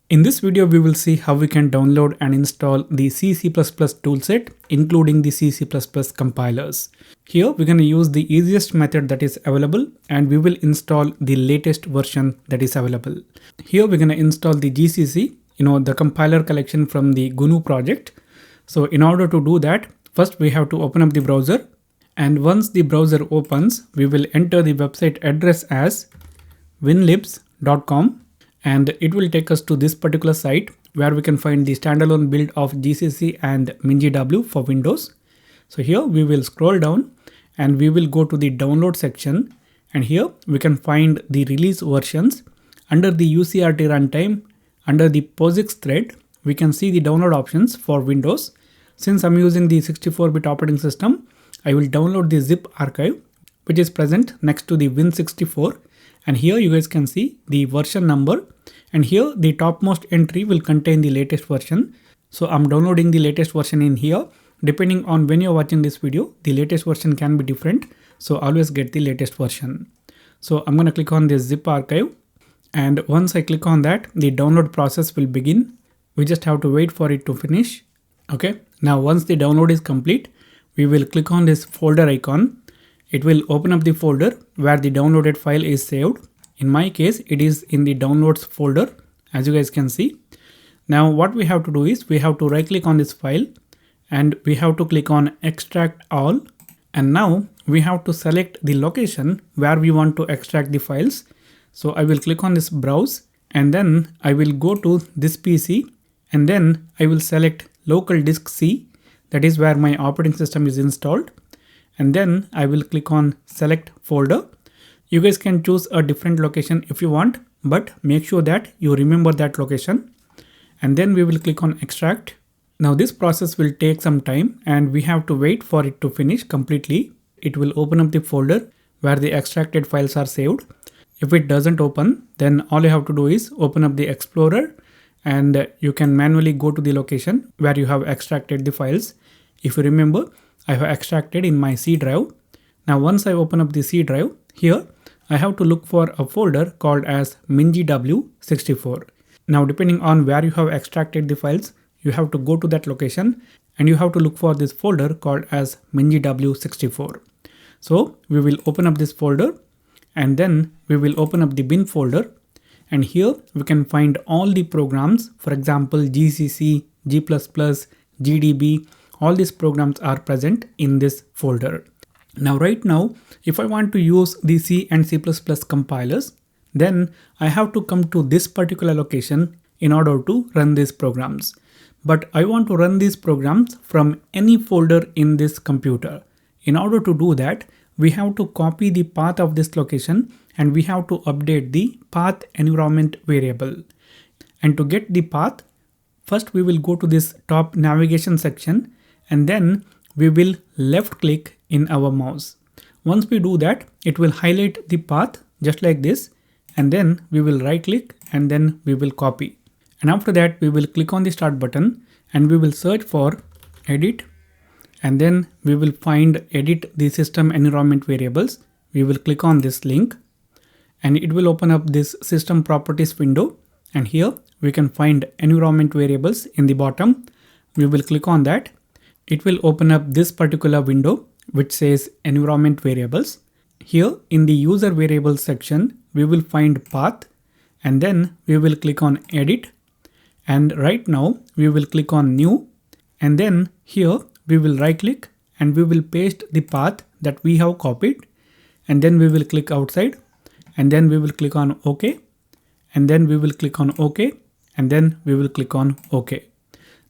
In this video, we will see how we can download and install the C++ toolset, including the C++ compilers. Here, we're going to use the easiest method that is available, and we will install the latest version that is available. Here, we're going to install the GCC, the compiler collection from the GNU project. So in order to do that, first we have to open up the browser. And once the browser opens, we will enter the website address as winlibs.com. And it will take us to this particular site where we can find the standalone build of GCC and MinGW for Windows. So here we will scroll down and we will go to the download section, and here we can find the release versions. Under the UCRT runtime, under the POSIX thread, we can see the download options for Windows. Since I'm using the 64-bit operating system, I will download the zip archive, which is present next to the Win64. And here you guys can see the version number, and here the topmost entry will contain the latest version. So I'm downloading the latest version in here. Depending on when you're watching this video, the latest version can be different. So always get the latest version. So I'm going to click on this zip archive. And once I click on that, the download process will begin. We just have to wait for it to finish. Okay. Now once the download is complete, we will click on this folder icon. It will open up the folder where the downloaded file is saved. In my case, it is in the downloads folder, as you guys can see. Now what we have to do is we have to right click on this file and we have to click on extract all. And now we have to select the location where we want to extract the files. So I will click on this browse, and then I will go to this PC, and then I will select local disk C. That is where my operating system is installed. And then I will click on select folder. You guys can choose a different location if you want, but make sure that you remember that location. And then we will click on extract. Now this process will take some time and we have to wait for it to finish completely. It will open up the folder where the extracted files are saved. If it doesn't open, then all you have to do is open up the Explorer and you can manually go to the location where you have extracted the files. If you remember, I have extracted in my C drive. Now once I open up the C drive, here I have to look for a folder called as MinGW-64. Now depending on where you have extracted the files, you have to go to that location and you have to look for this folder called as MinGW-64. So we will open up this folder and then we will open up the bin folder, and here we can find all the programs. For example, GCC, G++, GDB, all these programs are present in this folder. Now right now, if I want to use the C and C++ compilers, then I have to come to this particular location in order to run these programs. But I want to run these programs from any folder in this computer. In order to do that, we have to copy the path of this location and we have to update the path environment variable. And to get the path, first we will go to this top navigation section, and then we will left click in our mouse. Once we do that, it will highlight the path just like this, and then we will right click and then we will copy. And after that, we will click on the start button and we will search for edit, and then we will find edit the system environment variables. We will click on this link and it will open up this system properties window, and here we can find environment variables in the bottom. We will click on that. It will open up this particular window which says environment variables. Here in the user variables section, we will find path, and then we will click on edit, and right now we will click on new, and then here we will right click and we will paste the path that we have copied, and then we will click outside, and then we will click on OK, and then we will click on OK, and then we will click on OK.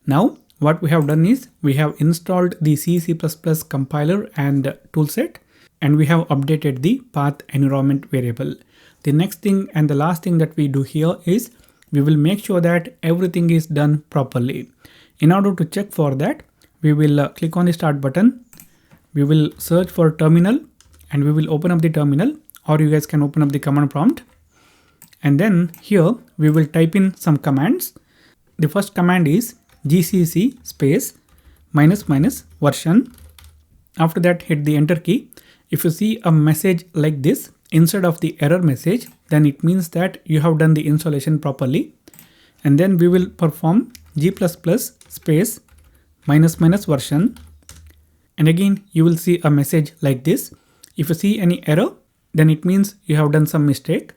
Now what we have done is we have installed the C++ compiler and toolset, and we have updated the path environment variable. The next thing and the last thing that we do here is we will make sure that everything is done properly. In order to check for that, we will click on the start button. We will search for terminal and we will open up the terminal, or you guys can open up the command prompt. And then here we will type in some commands. The first command is GCC space -- version. After that, hit the enter key. If you see a message like this instead of the error message, then it means that you have done the installation properly. and then we will perform g++ space ---- version, and again you will see a message like this. If you see any error, then it means you have done some mistake.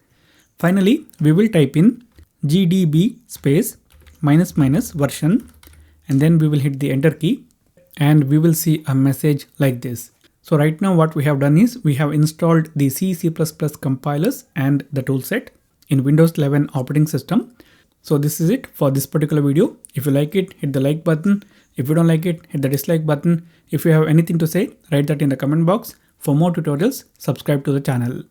Finally, we will type in gdb space ---- version, and then we will hit the enter key, and we will see a message like this. So right now what we have done is we have installed the C++ compilers and the toolset in Windows 11 operating system. So this is it for this particular video. If you like it, hit the like button. If you don't like it, hit the dislike button. If you have anything to say, write that in the comment box. For more tutorials, subscribe to the channel.